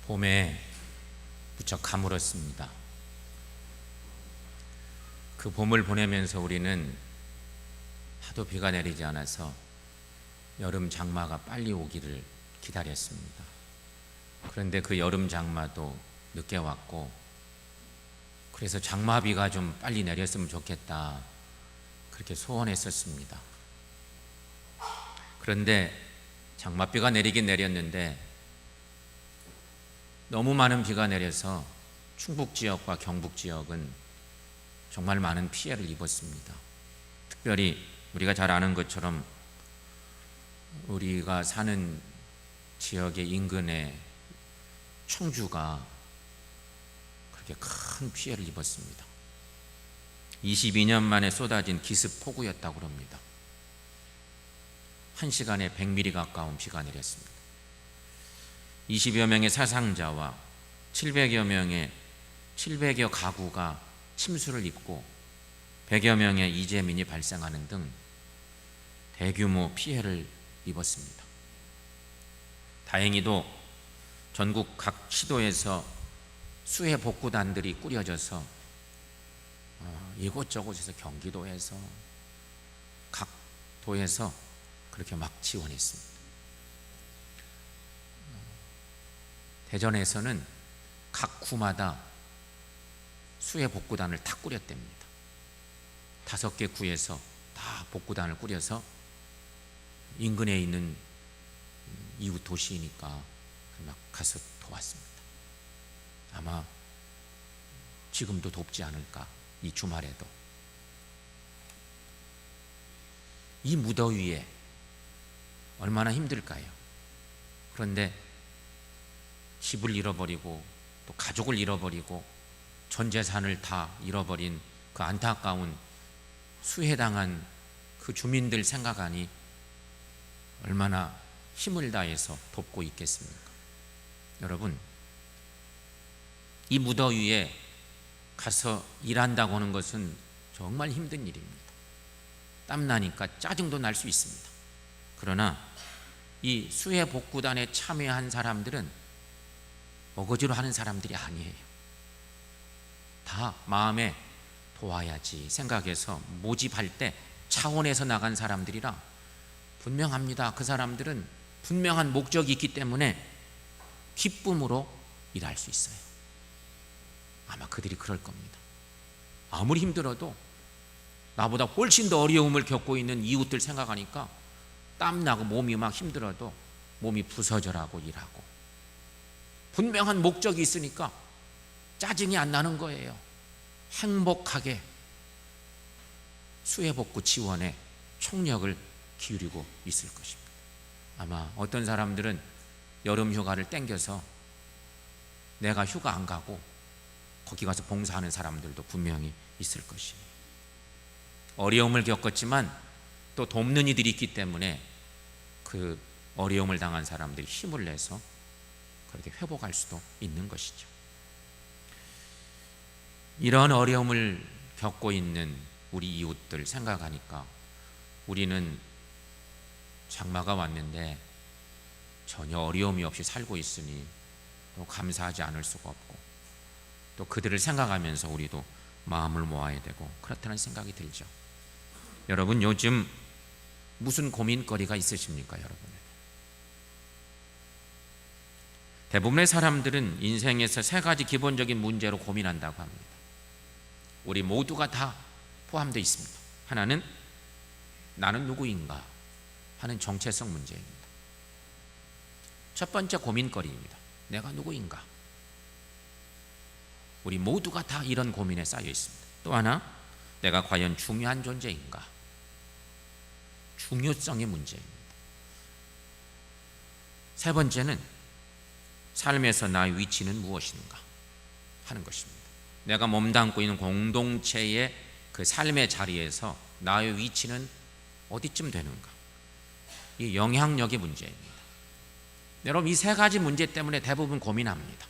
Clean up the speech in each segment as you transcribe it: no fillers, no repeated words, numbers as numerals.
봄에 무척 가물었습니다. 그 봄을 보내면서 우리는 하도 비가 내리지 않아서 여름 장마가 빨리 오기를 기다렸습니다. 그런데 그 여름 장마도 늦게 왔고, 그래서 장마비가 좀 빨리 내렸으면 좋겠다, 그렇게 소원했었습니다. 그런데 장마비가 내리긴 내렸는데 너무 많은 비가 내려서 충북 지역과 경북 지역은 정말 많은 피해를 입었습니다. 특별히 우리가 잘 아는 것처럼 우리가 사는 지역의 인근에 청주가 그렇게 큰 피해를 입었습니다. 22년 만에 쏟아진 기습 폭우였다고 합니다. 1시간에 100mm 가까운 비가 내렸습니다. 20여 명의 사상자와 700여 가구가 침수를 입고 100여 명의 이재민이 발생하는 등 대규모 피해를 입었습니다. 다행히도 전국 각 시도에서 수해 복구단들이 꾸려져서 이곳저곳에서, 경기도에서, 각 도에서 그렇게 막 지원했습니다. 대전에서는 각 구마다 수해 복구단을 다 꾸렸답니다. 5개 구에서 다 복구단을 꾸려서 인근에 있는 이웃 도시이니까 막 가서 도왔습니다. 아마 지금도 돕지 않을까, 이 주말에도. 이 무더위에 얼마나 힘들까요? 그런데 집을 잃어버리고 또 가족을 잃어버리고 전 재산을 다 잃어버린 그 안타까운 수해당한 그 주민들 생각하니 얼마나 힘을 다해서 돕고 있겠습니까? 여러분, 이 무더위에 가서 일한다고 하는 것은 정말 힘든 일입니다. 땀나니까 짜증도 날 수 있습니다. 그러나 이 수해 복구단에 참여한 사람들은 어거지로 하는 사람들이 아니에요. 다 마음에 도와야지 생각해서 모집할 때 차원에서 나간 사람들이라 분명합니다. 그 사람들은 분명한 목적이 있기 때문에 기쁨으로 일할 수 있어요. 아마 그들이 그럴 겁니다. 아무리 힘들어도 나보다 훨씬 더 어려움을 겪고 있는 이웃들 생각하니까 땀나고 몸이 막 힘들어도 몸이 부서져라고 일하고, 분명한 목적이 있으니까 짜증이 안 나는 거예요. 행복하게 수해복구 지원에 총력을 기울이고 있을 것입니다. 아마 어떤 사람들은 여름 휴가를 땡겨서 내가 휴가 안 가고 거기 가서 봉사하는 사람들도 분명히 있을 것이에요. 어려움을 겪었지만 또 돕는 이들이 있기 때문에 그 어려움을 당한 사람들이 힘을 내서 그렇게 회복할 수도 있는 것이죠. 이런 어려움을 겪고 있는 우리 이웃들 생각하니까 우리는 장마가 왔는데 전혀 어려움이 없이 살고 있으니 또 감사하지 않을 수가 없고, 또 그들을 생각하면서 우리도 마음을 모아야 되고 그렇다는 생각이 들죠. 여러분, 요즘 무슨 고민거리가 있으십니까, 여러분? 대부분의 사람들은 인생에서 3가지 기본적인 문제로 고민한다고 합니다. 우리 모두가 다 포함되어 있습니다. 하나는 나는 누구인가 하는 정체성 문제입니다. 첫 번째 고민거리입니다. 내가 누구인가? 우리 모두가 다 이런 고민에 쌓여 있습니다. 또 하나, 내가 과연 중요한 존재인가? 중요성의 문제입니다. 세 번째는 삶에서 나의 위치는 무엇인가 하는 것입니다. 내가 몸담고 있는 공동체의 그 삶의 자리에서 나의 위치는 어디쯤 되는가? 이 영향력의 문제입니다. 여러분, 이 3가지 문제 때문에 대부분 고민합니다.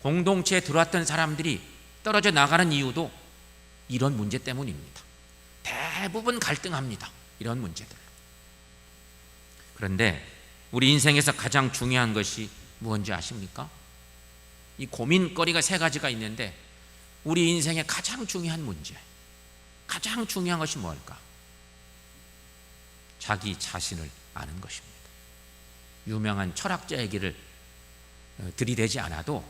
공동체에 들어왔던 사람들이 떨어져 나가는 이유도 이런 문제 때문입니다. 대부분 갈등합니다. 이런 문제들. 그런데 우리 인생에서 가장 중요한 것이 무엇인지 아십니까? 이 고민거리가 세 가지가 있는데 우리 인생의 가장 중요한 문제, 가장 중요한 것이 뭘까? 자기 자신을 아는 것입니다. 유명한 철학자 얘기를 들이대지 않아도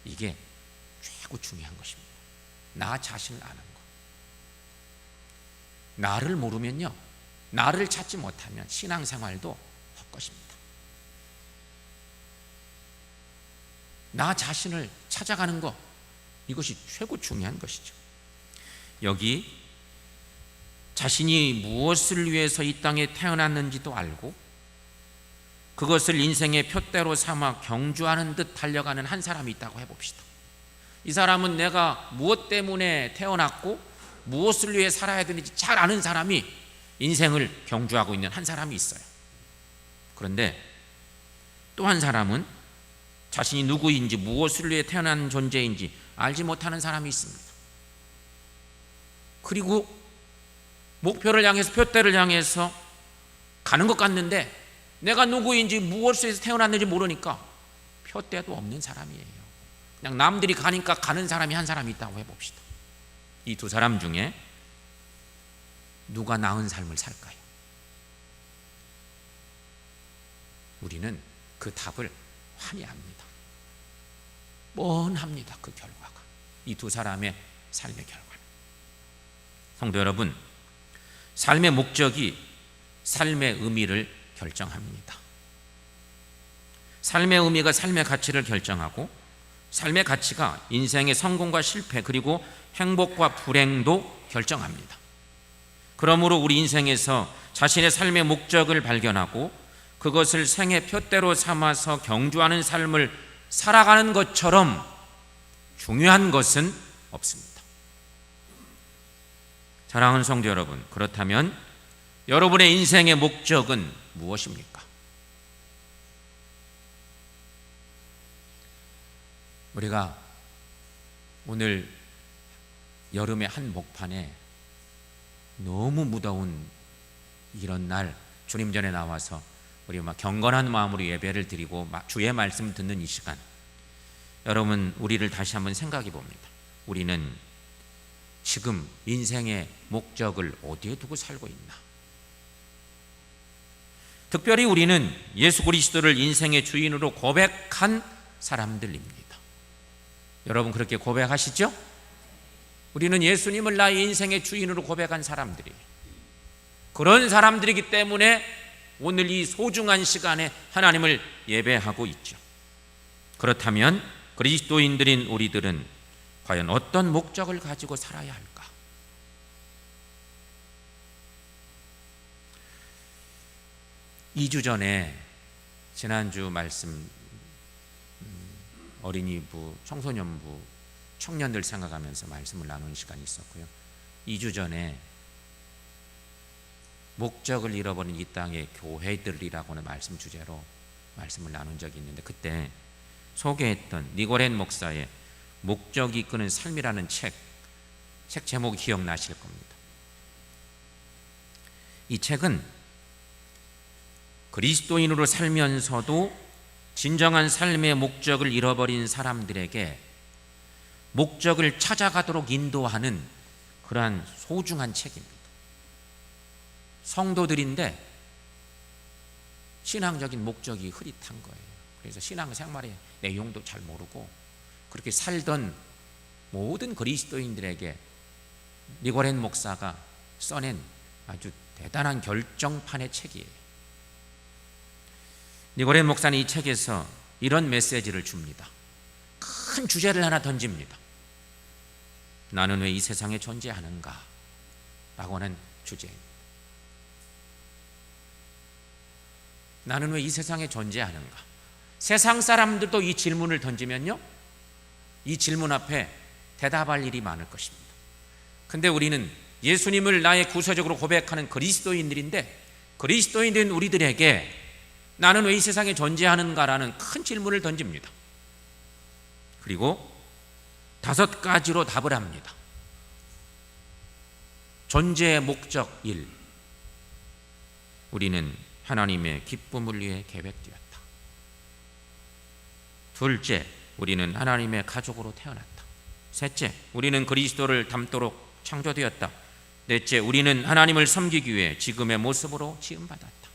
이게 최고 중요한 것입니다. 나 자신을 아는 것. 나를 모르면요, 나를 찾지 못하면 신앙생활도 헛것입니다. 나 자신을 찾아가는 것, 이것이 최고 중요한 것이죠. 여기 자신이 무엇을 위해서 이 땅에 태어났는지도 알고 그것을 인생의 표대로 삼아 경주하는 듯 달려가는 한 사람이 있다고 해봅시다. 이 사람은 내가 무엇 때문에 태어났고 무엇을 위해 살아야 되는지 잘 아는 사람이 인생을 경주하고 있는 한 사람이 있어요. 그런데 또 한 사람은 자신이 누구인지 무엇을 위해 태어난 존재인지 알지 못하는 사람이 있습니다. 그리고 목표를 향해서, 표대를 향해서 가는 것 같는데 내가 누구인지 무엇을 위해서 태어났는지 모르니까 표대도 없는 사람이에요. 그냥 남들이 가니까 가는 사람이 한 사람이 있다고 해봅시다. 이 두 사람 중에 누가 나은 삶을 살까요? 우리는 그 답을 환히 압니다. 뻔합니다. 그 결과가, 이 두 사람의 삶의 결과는. 성도 여러분, 삶의 목적이 삶의 의미를 결정합니다. 삶의 의미가 삶의 가치를 결정하고 삶의 가치가 인생의 성공과 실패 그리고 행복과 불행도 결정합니다. 그러므로 우리 인생에서 자신의 삶의 목적을 발견하고 그것을 생의 표대로 삼아서 경주하는 삶을 살아가는 것처럼 중요한 것은 없습니다. 사랑하는 성도 여러분, 그렇다면 여러분의 인생의 목적은 무엇입니까? 우리가 오늘 여름의 한복판에 너무 무더운 이런 날 주님 전에 나와서 우리 막 경건한 마음으로 예배를 드리고 주의 말씀 듣는 이 시간, 여러분 우리를 다시 한번 생각해 봅니다. 우리는 지금 인생의 목적을 어디에 두고 살고 있나? 특별히 우리는 예수 그리스도를 인생의 주인으로 고백한 사람들입니다. 여러분 그렇게 고백하시죠? 우리는 예수님을 나의 인생의 주인으로 고백한 사람들이에요. 그런 사람들이기 때문에 오늘 이 소중한 시간에 하나님을 예배하고 있죠. 그렇다면 그리스도인들인 우리들은 과연 어떤 목적을 가지고 살아야 할까? (2주) 전에 지난주 말씀 어린이부, 청소년부, 청년들 생각하면서 말씀을 나누는 시간이 있었고요. 2주 전에 목적을 잃어버린 이 땅의 교회들이라고는 말씀 주제로 말씀을 나눈 적이 있는데, 그때 소개했던 니고렌 목사의 목적이 이끄는 삶이라는 책 제목이 기억나실 겁니다. 이 책은 그리스도인으로 살면서도 진정한 삶의 목적을 잃어버린 사람들에게 목적을 찾아가도록 인도하는 그러한 소중한 책입니다. 성도들인데 신앙적인 목적이 흐릿한 거예요. 그래서 신앙생활의 내용도 잘 모르고 그렇게 살던 모든 그리스도인들에게 니고렌 목사가 써낸 아주 대단한 결정판의 책이에요. 니고렌 목사는 이 책에서 이런 메시지를 줍니다. 큰 주제를 하나 던집니다. 나는 왜 이 세상에 존재하는가? 라고 하는 주제입니다. 나는 왜 이 세상에 존재하는가? 세상 사람들도 이 질문을 던지면요, 이 질문 앞에 대답할 일이 많을 것입니다. 근데 우리는 예수님을 나의 구세주로 고백하는 그리스도인들인데, 그리스도인된 우리들에게 나는 왜 이 세상에 존재하는가라는 큰 질문을 던집니다. 그리고 5가지로 답을 합니다. 존재의 목적 1. 우리는 하나님의 기쁨을 위해 계획되었다. 둘째, 우리는 하나님의 가족으로 태어났다. 셋째, 우리는 그리스도를 닮도록 창조되었다. 넷째, 우리는 하나님을 섬기기 위해 지금의 모습으로 지음받았다.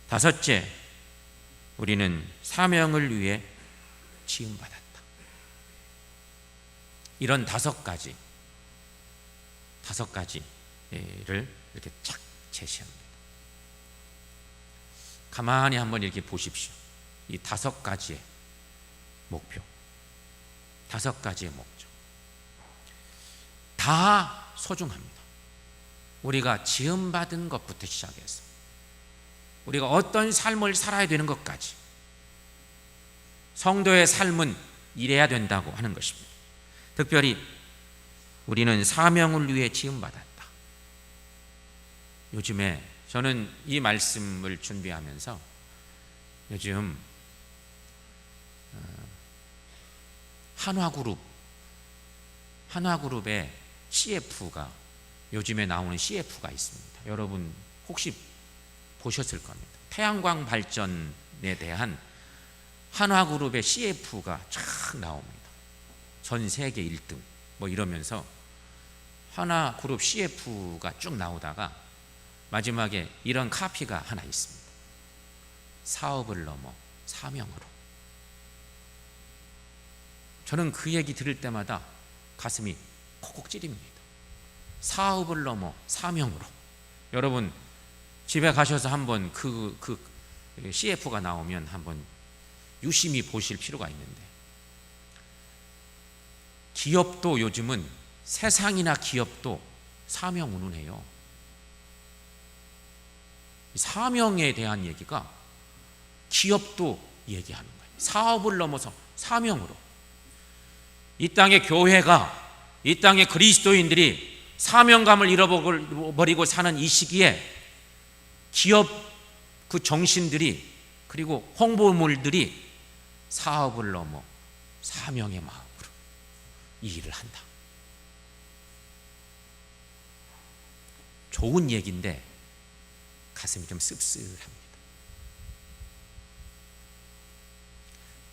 다섯째, 우리는 사명을 위해 지음받았다. 이런 다섯 가지를 이렇게 착 제시합니다. 가만히 한번 이렇게 보십시오. 이 다섯 가지의 목표, 다섯 가지의 목적 다 소중합니다. 우리가 지음받은 것부터 시작해서 우리가 어떤 삶을 살아야 되는 것까지, 성도의 삶은 이래야 된다고 하는 것입니다. 특별히 우리는 사명을 위해 지음받았다. 요즘에 저는 이 말씀을 준비하면서 요즘 한화그룹의 CF가, 요즘에 나오는 CF가 있습니다. 여러분 혹시 보셨을 겁니다. 태양광 발전에 대한 한화그룹의 CF가 쫙 나옵니다. 전 세계 1등 뭐 이러면서 한화그룹 CF가 쭉 나오다가 마지막에 이런 카피가 하나 있습니다. 사업을 넘어 사명으로. 저는 그 얘기 들을 때마다 가슴이 콕콕 찌릅니다. 사업을 넘어 사명으로. 여러분 집에 가셔서 한번 그 CF가 나오면 한번 유심히 보실 필요가 있는데, 기업도 요즘은, 세상이나 기업도 사명 운운해요. 사명에 대한 얘기가 기업도 얘기하는 거예요. 사업을 넘어서 사명으로. 이 땅의 교회가, 이 땅의 그리스도인들이 사명감을 잃어버리고 사는 이 시기에 기업 그 정신들이, 그리고 홍보물들이 사업을 넘어 사명의 마음으로 이 일을 한다. 좋은 얘기인데 가슴이 좀 씁쓸합니다.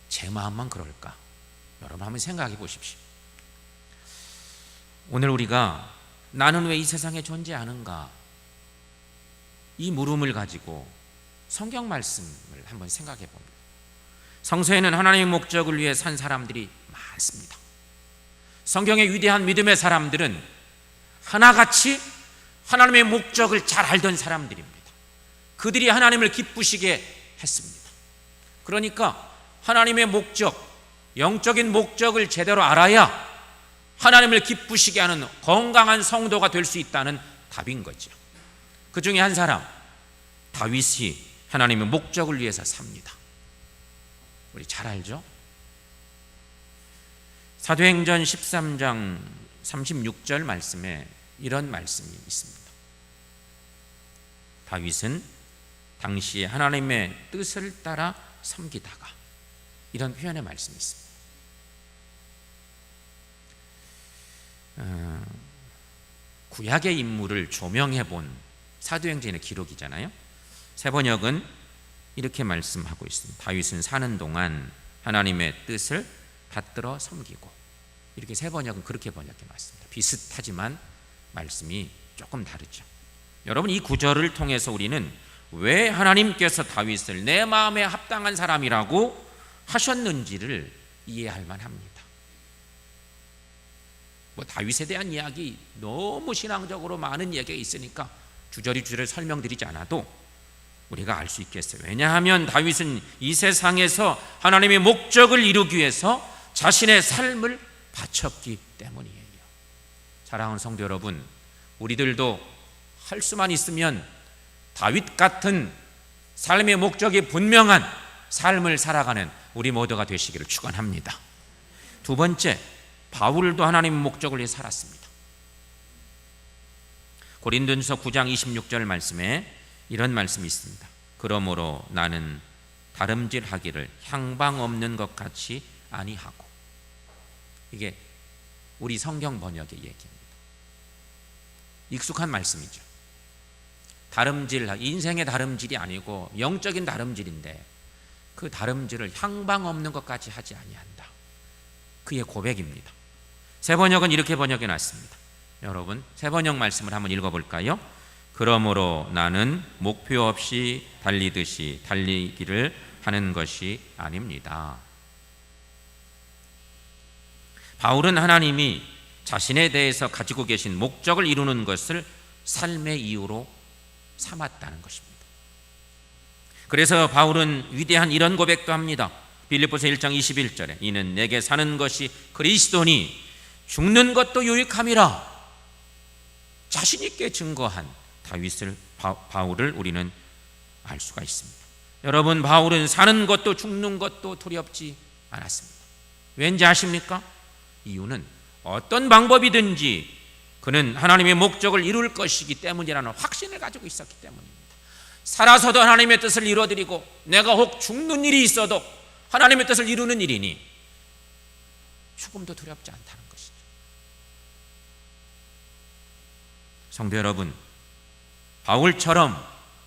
제 마음만 그럴까? 여러분 한번 생각해 보십시오. 오늘 우리가 나는 왜 이 세상에 존재하는가? 이 물음을 가지고 성경 말씀을 한번 생각해 봅니다. 성서에는 하나님의 목적을 위해 산 사람들이 많습니다. 성경의 위대한 믿음의 사람들은 하나같이 하나님의 목적을 잘 알던 사람들입니다. 그들이 하나님을 기쁘시게 했습니다. 그러니까 하나님의 목적, 영적인 목적을 제대로 알아야 하나님을 기쁘시게 하는 건강한 성도가 될 수 있다는 답인 거죠. 그 중에 한 사람, 다윗이 하나님의 목적을 위해서 삽니다. 우리 잘 알죠? 사도행전 13장 36절 말씀에 이런 말씀이 있습니다. 다윗은 당시에 하나님의 뜻을 따라 섬기다가, 이런 표현의 말씀이 있습니다. 구약의 인물을 조명해 본 사도행전의 기록이잖아요. 세번역은 이렇게 말씀하고 있습니다. 다윗은 사는 동안 하나님의 뜻을 받들어 섬기고. 이렇게 세번역은 그렇게 번역해 놨습니다. 비슷하지만 말씀이 조금 다르죠. 여러분 이 구절을 통해서 우리는 왜 하나님께서 다윗을 내 마음에 합당한 사람이라고 하셨는지를 이해할 만합니다. 뭐 다윗에 대한 이야기 너무 신앙적으로 많은 얘기가 있으니까 주저리 설명드리지 않아도 우리가 알 수 있겠어요. 왜냐하면 다윗은 이 세상에서 하나님의 목적을 이루기 위해서 자신의 삶을 바쳤기 때문이에요. 사랑하는 성도 여러분, 우리들도 할 수만 있으면 다윗 같은 삶의 목적이 분명한 삶을 살아가는 우리 모두가 되시기를 축원합니다. 두 번째, 바울도 하나님의 목적을 위해 살았습니다. 고린도전서 9장 26절 말씀에 이런 말씀이 있습니다. 그러므로 나는 다름질하기를 향방 없는 것 같이 아니하고. 이게 우리 성경 번역의 얘기입니다. 익숙한 말씀이죠. 다름질, 인생의 다름질이 아니고 영적인 다름질인데 그 다름질을 향방 없는 것까지 하지 아니한다. 그의 고백입니다. 새 번역은 이렇게 번역해 놨습니다. 여러분, 새 번역 말씀을 한번 읽어볼까요? 그러므로 나는 목표 없이 달리듯이 달리기를 하는 것이 아닙니다. 바울은 하나님이 자신에 대해서 가지고 계신 목적을 이루는 것을 삶의 이유로 삼았다는 것입니다. 그래서 바울은 위대한 이런 고백도 합니다. 빌립보서 1장 21절에 이는 내게 사는 것이 그리스도니 죽는 것도 유익함이라 자신 있게 증거한 바울을 우리는 알 수가 있습니다. 여러분, 바울은 사는 것도 죽는 것도 두렵지 않았습니다. 왠지 아십니까? 이유는 어떤 방법이든지 그는 하나님의 목적을 이룰 것이기 때문이라는 확신을 가지고 있었기 때문입니다. 살아서도 하나님의 뜻을 이루어드리고 내가 혹 죽는 일이 있어도 하나님의 뜻을 이루는 일이니 죽음도 두렵지 않다는 것이죠. 성도 여러분, 바울처럼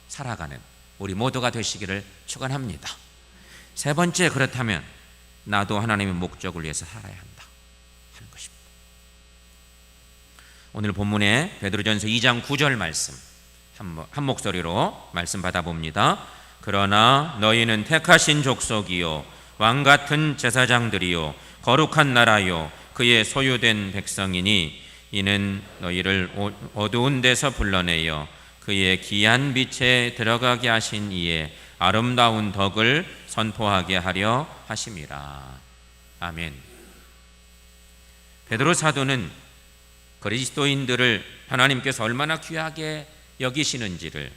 살아가는 우리 모두가 되시기를 축원합니다. 세 번째, 그렇다면 나도 하나님의 목적을 위해서 살아야 한다 하는 것입니다. 오늘 본문의 베드로전서 2장 9절 말씀 한 목소리로 말씀 받아봅니다. 그러나 너희는 택하신 족속이요 왕같은 제사장들이요 거룩한 나라요 그의 소유된 백성이니 이는 너희를 어두운 데서 불러내어 그의 귀한 빛에 들어가게 하신 이의 아름다운 덕을 선포하게 하려 하심이라. 아멘. 베드로 사도는 그리스도인들을 하나님께서 얼마나 귀하게 여기시는지를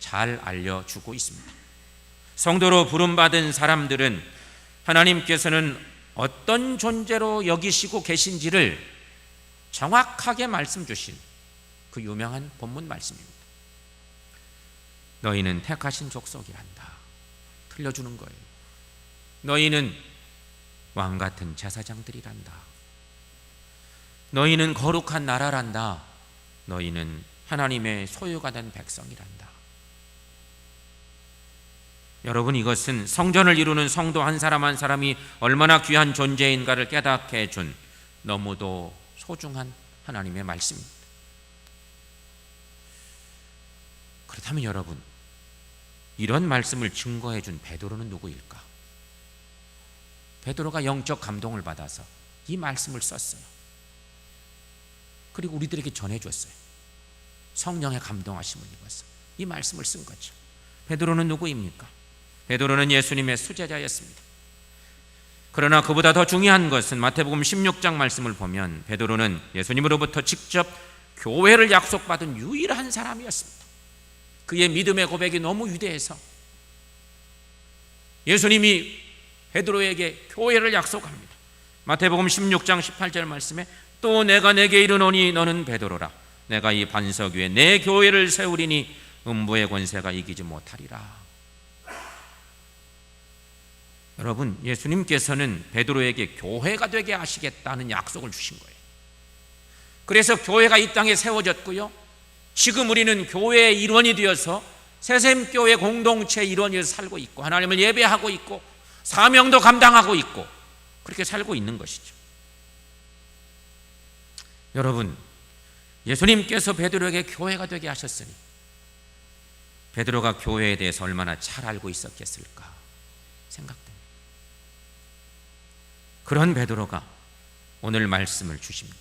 잘 알려주고 있습니다. 성도로 부름받은 사람들은 하나님께서는 어떤 존재로 여기시고 계신지를 정확하게 말씀 주신 그 유명한 본문 말씀입니다. 너희는 택하신 족속이란다. 들려주는 거예요. 너희는 왕같은 제사장들이란다. 너희는 거룩한 나라란다. 너희는 하나님의 소유가 된 백성이란다. 여러분, 이것은 성전을 이루는 성도 한 사람 한 사람이 얼마나 귀한 존재인가를 깨닫게 해준 너무도 소중한 하나님의 말씀입니다. 그렇다면 여러분, 이런 말씀을 증거해 준 베드로는 누구일까? 베드로가 영적 감동을 받아서 이 말씀을 썼어요. 그리고 우리들에게 전해줬어요. 성령의 감동하심을 입어서 이 말씀을 쓴 거죠. 베드로는 누구입니까? 베드로는 예수님의 수제자였습니다. 그러나 그보다 더 중요한 것은 마태복음 16장 말씀을 보면 베드로는 예수님으로부터 직접 교회를 약속받은 유일한 사람이었습니다. 그의 믿음의 고백이 너무 위대해서 예수님이 베드로에게 교회를 약속합니다. 마태복음 16장 18절 말씀에 또 내가 내게 이르노니 너는 베드로라. 내가 이 반석 위에 내 교회를 세우리니 음부의 권세가 이기지 못하리라. 여러분, 예수님께서는 베드로에게 교회가 되게 하시겠다는 약속을 주신 거예요. 그래서 교회가 이 땅에 세워졌고요, 지금 우리는 교회의 일원이 되어서 새샘교회 공동체의 일원이어서 살고 있고 하나님을 예배하고 있고 사명도 감당하고 있고 그렇게 살고 있는 것이죠. 여러분, 예수님께서 베드로에게 교회가 되게 하셨으니 베드로가 교회에 대해서 얼마나 잘 알고 있었겠을까 생각됩니다. 그런 베드로가 오늘 말씀을 주십니다.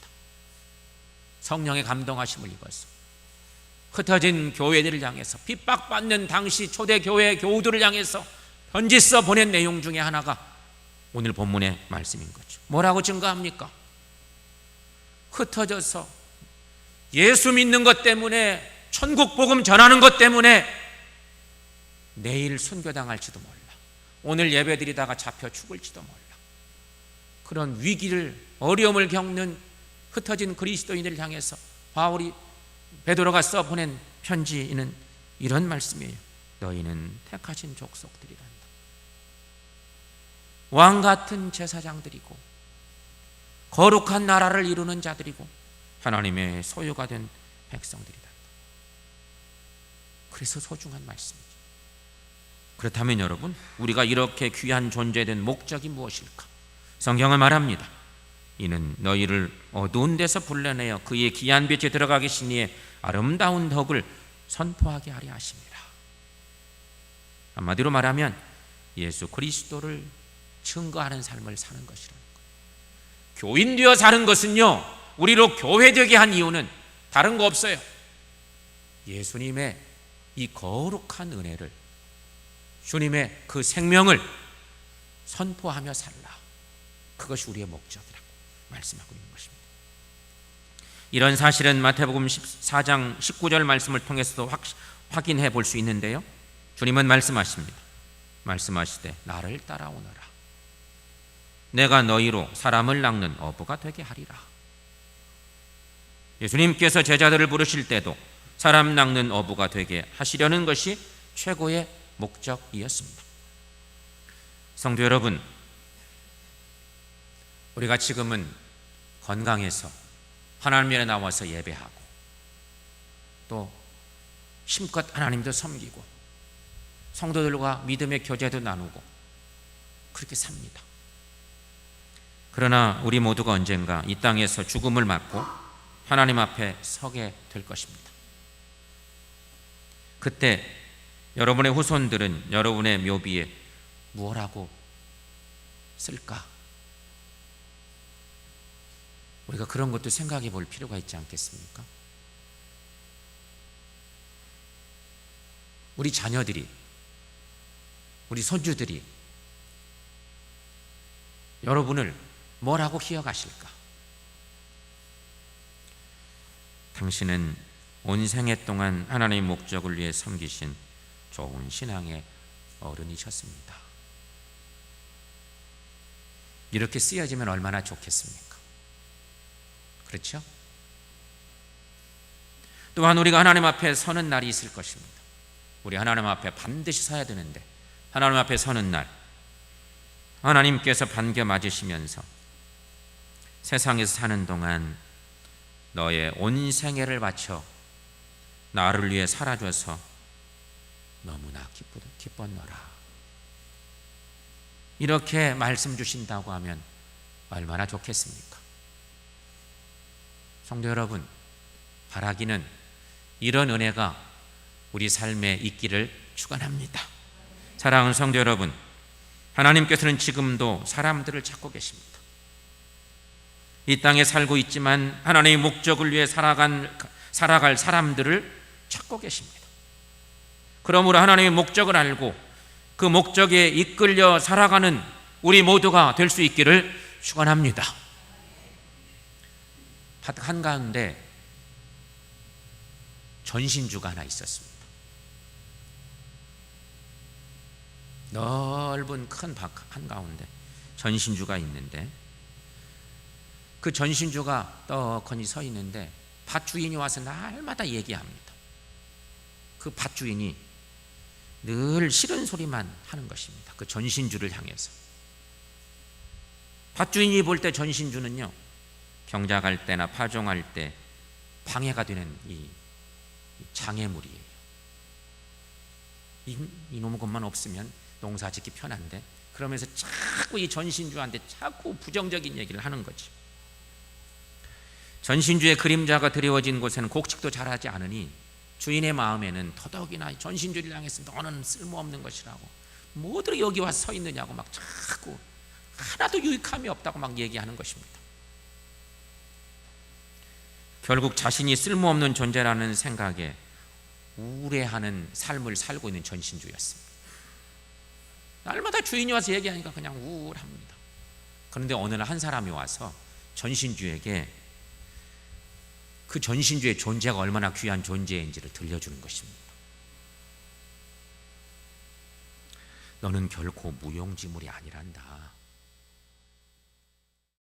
성령의 감동하심을 입어서 흩어진 교회들을 향해서 핍박받는 당시 초대교회 교우들을 향해서 편지 써 보낸 내용 중에 하나가 오늘 본문의 말씀인 거죠. 뭐라고 증거합니까? 흩어져서 예수 믿는 것 때문에, 천국 복음 전하는 것 때문에 내일 순교당할지도 몰라, 오늘 예배드리다가 잡혀 죽을지도 몰라, 그런 위기를, 어려움을 겪는 흩어진 그리스도인들을 향해서 베드로가 써 보낸 편지는 이런 말씀이에요. 너희는 택하신 족속들이란다. 왕같은 제사장들이고 거룩한 나라를 이루는 자들이고 하나님의 소유가 된 백성들이란다. 그래서 소중한 말씀이죠. 그렇다면 여러분, 우리가 이렇게 귀한 존재된 목적이 무엇일까? 성경은 말합니다. 이는 너희를 어두운 데서 불러내어 그의 귀한 빛에 들어가 계신 이의 아름다운 덕을 선포하게 하려 하심이라. 한마디로 말하면 예수 그리스도를 증거하는 삶을 사는 것이라는 거예요. 교인 되어 사는 것은요, 우리로 교회되게 한 이유는 다른 거 없어요. 예수님의 이 거룩한 은혜를, 주님의 그 생명을 선포하며 살라. 그것이 우리의 목적이라고 말씀하고 있는 것입니다. 이런 사실은 마태복음 14장 19절 말씀을 통해서도 확인해 볼 수 있는데요, 주님은 말씀하십니다. 말씀하시되 나를 따라오너라. 내가 너희로 사람을 낚는 어부가 되게 하리라. 예수님께서 제자들을 부르실 때도 사람 낚는 어부가 되게 하시려는 것이 최고의 목적이었습니다. 성도 여러분, 우리가 지금은 건강해서 하나님 앞에 나와서 예배하고 또 힘껏 하나님도 섬기고 성도들과 믿음의 교제도 나누고 그렇게 삽니다. 그러나 우리 모두가 언젠가 이 땅에서 죽음을 맞고 하나님 앞에 서게 될 것입니다. 그때 여러분의 후손들은 여러분의 묘비에 무엇하고 쓸까? 우리가 그런 것도 생각해 볼 필요가 있지 않겠습니까? 우리 자녀들이, 우리 손주들이 여러분을 뭐라고 기억하실까? 당신은 온 생애 동안 하나님의 목적을 위해 섬기신 좋은 신앙의 어른이셨습니다. 이렇게 쓰여지면 얼마나 좋겠습니까? 그렇죠? 또한 우리가 하나님 앞에 서는 날이 있을 것입니다. 우리 하나님 앞에 반드시 서야 되는데, 하나님 앞에 서는 날, 하나님께서 반겨 맞으시면서 세상에서 사는 동안 너의 온 생애를 바쳐 나를 위해 살아줘서 너무나 기뻤노라. 이렇게 말씀 주신다고 하면 얼마나 좋겠습니까? 성도 여러분, 바라기는 이런 은혜가 우리 삶에 있기를 축원합니다. 사랑하는 성도 여러분, 하나님께서는 지금도 사람들을 찾고 계십니다. 이 땅에 살고 있지만 하나님의 목적을 위해 살아갈 사람들을 찾고 계십니다. 그러므로 하나님의 목적을 알고 그 목적에 이끌려 살아가는 우리 모두가 될 수 있기를 축원합니다. 밭 한가운데 전신주가 하나 있었습니다. 넓은 큰 밭 한가운데 전신주가 있는데, 그 전신주가 떡하니 서 있는데 밭 주인이 와서 날마다 얘기합니다. 그 밭 주인이 늘 싫은 소리만 하는 것입니다. 그 전신주를 향해서. 밭 주인이 볼 때 전신주는요, 경작할 때나 파종할 때 방해가 되는 이 장애물이에요. 이놈 것만 없으면 농사 짓기 편한데, 그러면서 자꾸 이 전신주한테 자꾸 부정적인 얘기를 하는 거지. 전신주의 그림자가 드리워진 곳에는 곡식도 자라지 않으니 주인의 마음에는 더더욱이나 전신주를 향해서 너는 쓸모없는 것이라고, 뭐들 여기 와서 서 있느냐고 막 자꾸 하나도 유익함이 없다고 막 얘기하는 것입니다. 결국 자신이 쓸모없는 존재라는 생각에 우울해하는 삶을 살고 있는 전신주였습니다. 날마다 주인이 와서 얘기하니까 그냥 우울합니다. 그런데 어느 날 한 사람이 와서 전신주에게 그 전신주의 존재가 얼마나 귀한 존재인지를 들려주는 것입니다. 너는 결코 무용지물이 아니란다.